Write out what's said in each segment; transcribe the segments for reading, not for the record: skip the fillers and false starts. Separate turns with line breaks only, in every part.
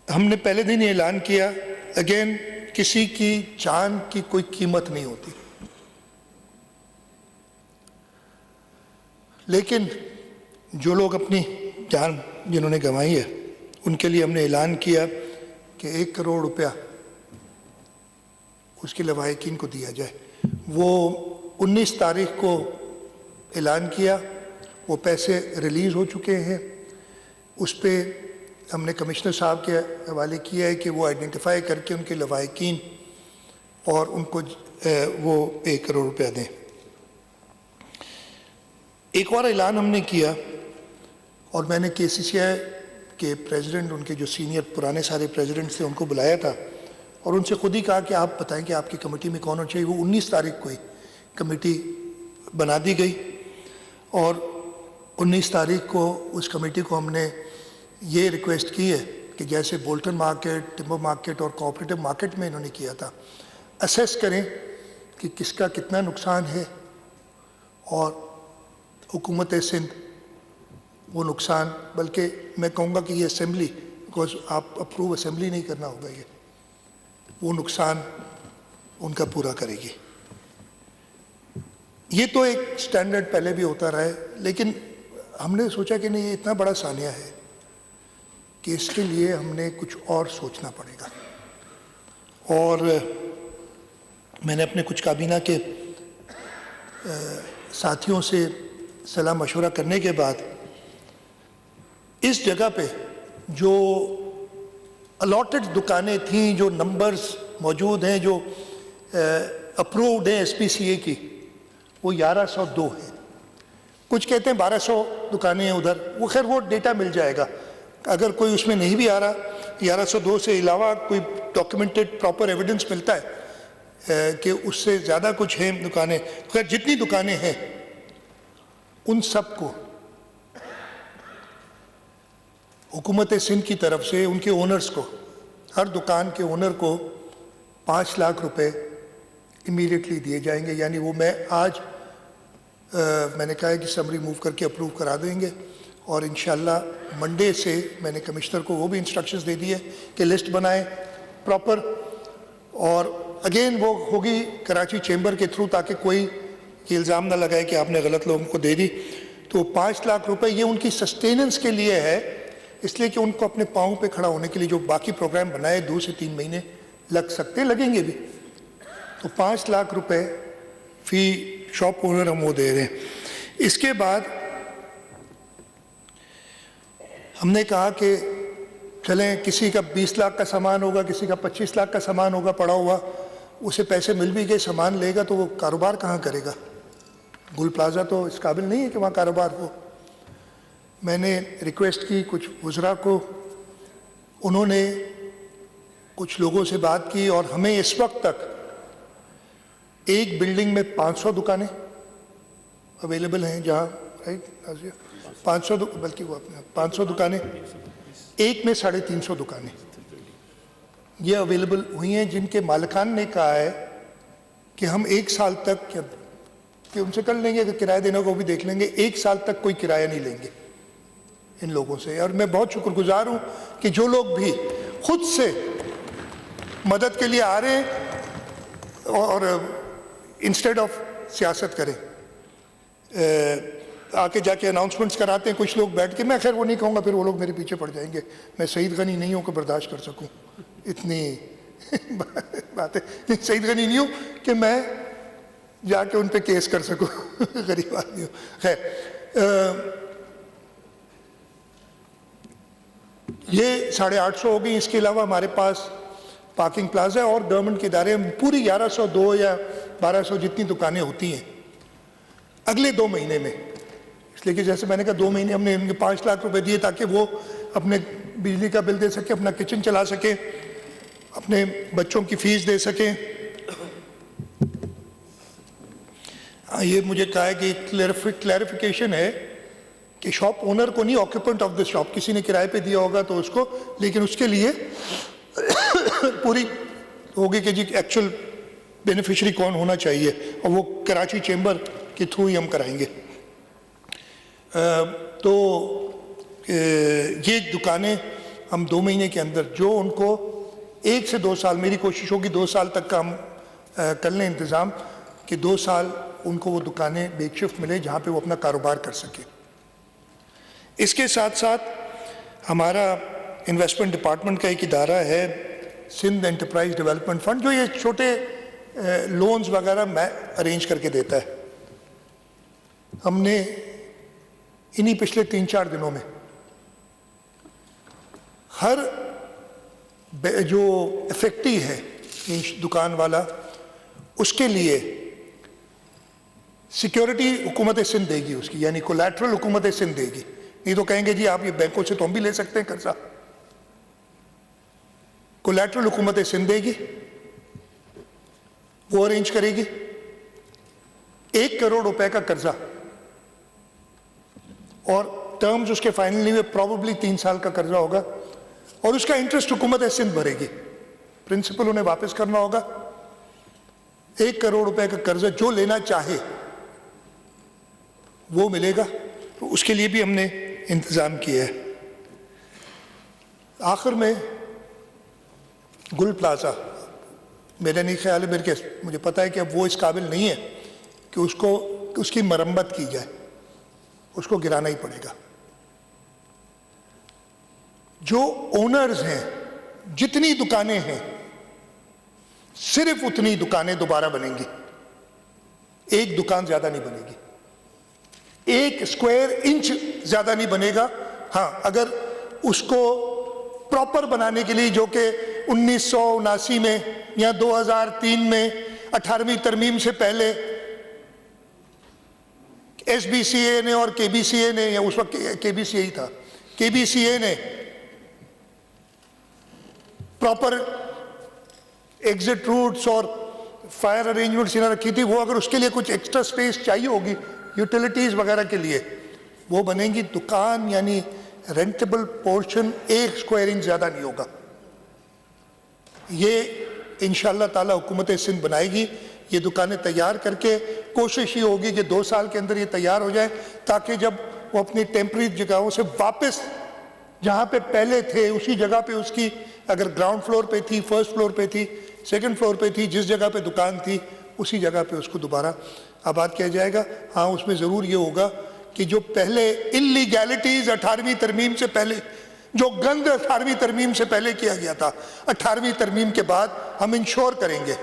ہم نے پہلے دن یہ اعلان کیا، اگین کسی کی جان کی کوئی قیمت نہیں ہوتی، لیکن جو لوگ اپنی جان جنہوں نے گنوائی ہے ان کے لیے ہم نے اعلان کیا کہ 1 کروڑ روپیہ اس کے لواحقین کو دیا جائے۔ وہ 19 تاریخ کو اعلان کیا، وہ پیسے ریلیز ہو چکے ہیں۔ اس پہ ہم نے کمشنر صاحب کے حوالے کیا ہے کہ وہ آئیڈینٹیفائی کر کے ان کے لواحقین اور ان کو وہ 1 کروڑ روپیہ دیں۔ ایک اور اعلان ہم نے کیا، اور میں نے KCCI کے پریزیڈنٹ، ان کے جو سینئر پرانے سارے پریزیڈنٹ تھے، ان کو بلایا تھا اور ان سے خود ہی کہا کہ آپ بتائیں کہ آپ کی کمیٹی میں کون ہونا چاہیے۔ وہ 19 تاریخ کو ہی کمیٹی بنا دی گئی، اور 19 تاریخ کو اس کمیٹی کو ہم نے یہ ریکویسٹ کی ہے کہ جیسے بولٹن مارکیٹ، ٹمبر مارکیٹ اور کوآپریٹو مارکیٹ میں انہوں نے کیا تھا، اسیس کریں کہ کس کا کتنا نقصان ہے، اور حکومت سندھ وہ نقصان، بلکہ میں کہوں گا کہ یہ اسمبلی، بیکاز آپ اپروو اسمبلی نہیں کرنا ہوگا، وہ نقصان ان کا پورا کرے گی۔ یہ تو ایک سٹینڈرڈ پہلے بھی ہوتا رہا ہے، لیکن ہم نے سوچا کہ نہیں، یہ اتنا بڑا سانیہ ہے کہ اس کے لیے ہم نے کچھ اور سوچنا پڑے گا۔ اور میں نے اپنے کچھ کابینہ کے ساتھیوں سے صلاح مشورہ کرنے کے بعد اس جگہ پہ جو الاٹڈ دکانیں تھیں، جو نمبرز موجود ہیں، جو اپرووڈ ہیں SPCA کی، وہ 1102 ہیں۔ کچھ کہتے ہیں 1200 دکانیں ہیں ادھر، وہ خیر وہ ڈیٹا مل جائے گا، اگر کوئی اس میں نہیں بھی آ رہا، 1102 سے علاوہ کوئی ڈاکیومنٹڈ پراپر ایویڈنس ملتا ہے کہ اس سے زیادہ کچھ ہیں دکانیں، خیر جتنی دکانیں ہیں ان سب کو حکومت سندھ کی طرف سے ان کے اونرز کو، ہر دکان کے اونر کو 5 لاکھ روپے امیڈیٹلی دیے جائیں گے۔ یعنی وہ میں آج میں نے کہا ہے کہ سمری موو کر کے اپروو کرا دیں گے، اور انشاءاللہ منڈے سے میں نے کمشنر کو وہ بھی انسٹرکشنز دے دی ہے کہ لسٹ بنائیں پراپر، اور اگین وہ ہوگی کراچی چیمبر کے تھرو، تاکہ کوئی یہ الزام نہ لگائے کہ آپ نے غلط لوگوں کو دے دی۔ تو 5 لاکھ روپے یہ ان کی سسٹیننس کے لیے ہے، اس لیے کہ ان کو اپنے پاؤں پہ کھڑا ہونے کے لیے جو باقی پروگرام بنائے 2 سے 3 مہینے لگ سکتے، لگیں گے بھی، تو 5 لاکھ روپے فی شاپ اونر ہم وہ دے رہے ہیں۔ اس کے بعد ہم نے کہا کہ چلیں کسی کا 20 لاکھ کا سامان ہوگا، کسی کا 25 لاکھ کا سامان ہوگا پڑا ہوا، اسے پیسے مل بھی گئے، سامان لے گا تو وہ کاروبار کہاں کرے گا؟ گل پلازا تو اس قابل نہیں ہے کہ وہاں کاروبار ہو۔ میں نے ریکویسٹ کی کچھ وزراء کو، انہوں نے کچھ لوگوں سے بات کی، اور ہمیں اس وقت تک ایک بلڈنگ میں 500 دکانیں اویلیبل ہیں، جہاں رائٹ 500 بلکہ وہ اپنے 500 دکانیں، ایک میں 350 دکانیں یہ اویلیبل ہوئی ہیں، جن کے مالکان نے کہا ہے کہ ہم 1 سال تک کہ ان سے کر لیں گے، کہ کرایہ دینے کو بھی دیکھ لیں گے، 1 سال تک کوئی کرایہ نہیں لیں گے ان لوگوں سے۔ اور میں بہت شکر گزار ہوں کہ جو لوگ بھی خود سے مدد کے لیے آ رہے ہیں اور انسٹیڈ آف سیاست کریں، آ کے جا کے اناؤنسمنٹس کراتے ہیں کچھ لوگ بیٹھ کے، میں خیر وہ نہیں کہوں گا، پھر وہ لوگ میرے پیچھے پڑ جائیں گے، میں سعید غنی نہیں ہوں کہ برداشت کر سکوں اتنی باتیں، سعید غنی نہیں ہوں کہ میں جا کے ان پہ کیس کر سکوں، غریب آدمی ہوں۔ خیر یہ 850 ہو گئی۔ اس کے علاوہ ہمارے پاس پارکنگ پلازا اور گورنمنٹ کے ادارے، پوری 1102 یا 1200 جتنی دکانیں ہوتی ہیں اگلے 2 مہینے میں، اس لیے کہ جیسے میں نے کہا 2 مہینے ہم نے ان کے 5 لاکھ روپے دیے تاکہ وہ اپنے بجلی کا بل دے سکے، اپنا کچن چلا سکے، اپنے بچوں کی فیس دے سکیں۔ یہ مجھے کہا ہے کہ کلیریفیکیشن ہے کہ شاپ اونر کو نہیں، آکیوپنٹ آف دا شاپ، کسی نے کرائے پہ دیا ہوگا تو اس کو، لیکن اس کے لیے پوری ہوگی کہ جی ایکچوئل بینیفیشری کون ہونا چاہیے، اور وہ کراچی چیمبر کے تھرو ہی ہم کرائیں گے۔ تو یہ دکانیں ہم 2 مہینے کے اندر جو ان کو 1 سے 2 سال، میری کوشش ہوگی 2 سال تک کا ہم کر لیں انتظام کہ 2 سال ان کو وہ دکانیں بیک شفٹ ملے جہاں پہ وہ اپنا کاروبار کر سکیں۔ اس کے ساتھ ساتھ ہمارا انویسٹمنٹ ڈپارٹمنٹ کا ایک ادارہ ہے سندھ انٹرپرائز ڈیولپمنٹ فنڈ، جو یہ چھوٹے لونز وغیرہ میں ارینج کر کے دیتا ہے۔ ہم نے انہی پچھلے 3-4 دنوں میں ہر جو افیکٹی ہے دکان والا، اس کے لیے سیکیورٹی حکومت سندھ دے گی اس کی، یعنی کولیٹرل حکومت سندھ دے گی، نہیں تو کہیں گے جی آپ یہ بینکوں سے تو ہم بھی لے سکتے ہیں قرضہ۔ کولیٹرل حکومت سندھ دے گی، وہ ارینج کرے گی 1 کروڑ روپے کا قرضہ، اور ٹرمز اس کے فائنل نہیں ہوئے، پروبیبلی 3 سال کا قرضہ ہوگا، اور اس کا انٹرسٹ حکومت سندھ بھرے گی، پرنسپل انہیں واپس کرنا ہوگا۔ 1 کروڑ روپے کا قرضہ جو لینا چاہے وہ ملے گا، تو اس کے لیے بھی ہم نے انتظام کیا ہے۔ آخر میں گل پلازا، میرا نہیں خیال ہے، مجھے پتا ہے کہ اب وہ اس قابل نہیں ہے کہ اس کی مرمت کی جائے، اس کو گرانا ہی پڑے گا۔ جو اونرز ہیں، جتنی دکانیں ہیں، صرف اتنی دکانیں دوبارہ بنیں گی، 1 دکان زیادہ نہیں بنے گی، 1 اسکوائر انچ زیادہ نہیں بنے گا۔ ہاں، اگر اس کو پراپر بنانے کے لیے، جو کہ 1979 میں یا 2003 میں 18ویں ترمیم سے پہلے ایس بی سی اے نے اور کے بی سی اے نے، یا اس وقت کے بی سی اے ہی تھا، کے بی سی اے نے پراپر ایگزٹ روٹس اور فائر ارینجمنٹس نہ رکھی تھی، وہ اگر اس کے لیے کچھ ایکسٹرا سپیس چاہیے ہوگی یوٹیلیٹیز وغیرہ کے لیے، وہ بنیں گی۔ دکان یعنی رینٹیبل پورشن 1 اسکوائر انچ زیادہ نہیں ہوگا۔ یہ انشاءاللہ تعالی حکومت سندھ بنائے گی۔ یہ دکانیں تیار کر کے کوشش یہ ہوگی کہ 2 سال کے اندر یہ تیار ہو جائے، تاکہ جب وہ اپنی ٹیمپری جگہوں سے واپس جہاں پہ پہلے تھے اسی جگہ پہ، اس کی اگر گراؤنڈ فلور پہ تھی، فرسٹ فلور پہ تھی، سیکنڈ فلور پہ تھی، جس جگہ پہ دکان تھی اسی جگہ پہ اس کو دوبارہ آباد کیا جائے گا۔ ہاں، اس میں ضرور یہ ہوگا کہ جو پہلے انلیگیلٹیز 18ویں ترمیم سے پہلے، جو گند 18ویں ترمیم سے پہلے کیا گیا تھا، 18ویں ترمیم کے بعد ہم انشور کریں گے۔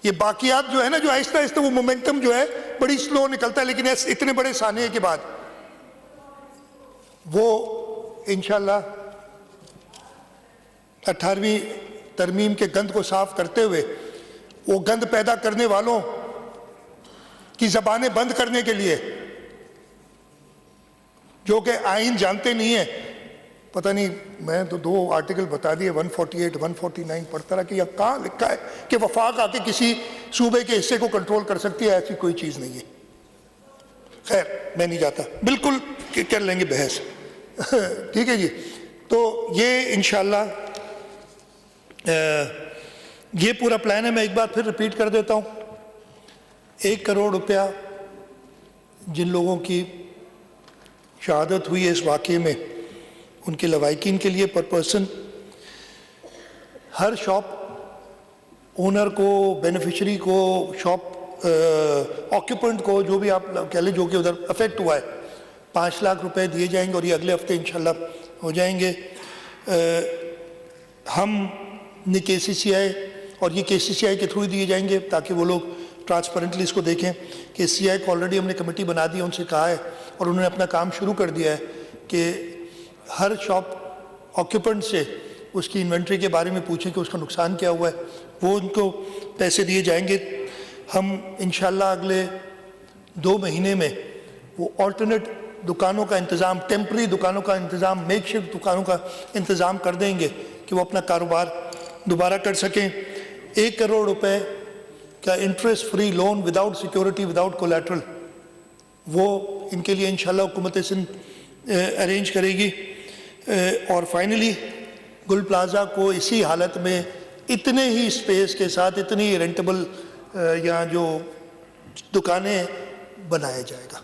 یہ باقیات جو ہے نا، جو آہستہ آہستہ وہ مومنٹم جو ہے بڑی سلو نکلتا ہے، لیکن اتنے بڑے سانحے کے بعد وہ انشاءاللہ 18ویں ترمیم کے گند کو صاف کرتے ہوئے، وہ گند پیدا کرنے والوں کی زبانیں بند کرنے کے لیے، جو کہ آئین جانتے نہیں ہیں، پتہ نہیں، میں تو 2 آرٹیکل بتا دیے، 148 149 پڑھتا رہا کہ یہ کہاں لکھا ہے کہ وفاق آ کے کسی صوبے کے حصے کو کنٹرول کر سکتی ہے؟ ایسی کوئی چیز نہیں ہے۔ خیر، میں نہیں جاتا، بالکل کر لیں گے بحث، ٹھیک ہے جی۔ تو یہ انشاءاللہ یہ پورا پلان ہے۔ میں ایک بار پھر ریپیٹ کر دیتا ہوں، 1 کروڑ روپیہ جن لوگوں کی شہادت ہوئی ہے اس واقعے میں، ان کے لوائقین کے لیے پر پرسن، ہر شاپ اونر کو، بینیفیشری کو، شاپ آکیوپنٹ کو، جو بھی آپ کہہ لیں جو کہ ادھر افیکٹ ہوا ہے، 5 لاکھ روپے دیے جائیں گے، اور یہ اگلے ہفتے انشاءاللہ ہو جائیں گے۔ ہم نے کے سی سی آئی، اور یہ کے سی سی آئی کے تھرو دیے جائیں گے تاکہ وہ لوگ ٹرانسپیرنٹلی اس کو دیکھیں۔ کے سی آئی کو آلریڈی ہم نے کمیٹی بنا دی ہے، ان سے کہا ہے، اور انہوں نے اپنا کام شروع کر دیا ہے کہ ہر شاپ آکیوپنٹ سے اس کی انوینٹری کے بارے میں پوچھیں کہ اس کا نقصان کیا ہوا ہے، وہ ان کو پیسے دیے جائیں گے۔ ہم انشاءاللہ اگلے 2 مہینے میں وہ آلٹرنیٹ دکانوں کا انتظام، ٹیمپری دکانوں کا انتظام، میک شفٹ دکانوں کا انتظام کر دیں گے کہ وہ اپنا کاروبار دوبارہ کر سکیں۔ 1 کروڑ روپے کا interest free loan without security, without collateral, وہ ان کے لیے انشاءاللہ حکومت سندھ ارینج کرے گی۔ اور فائنلی گل پلازا کو اسی حالت میں اتنے ہی سپیس کے ساتھ، اتنی رینٹیبل یا جو دکانیں بنایا جائے گا۔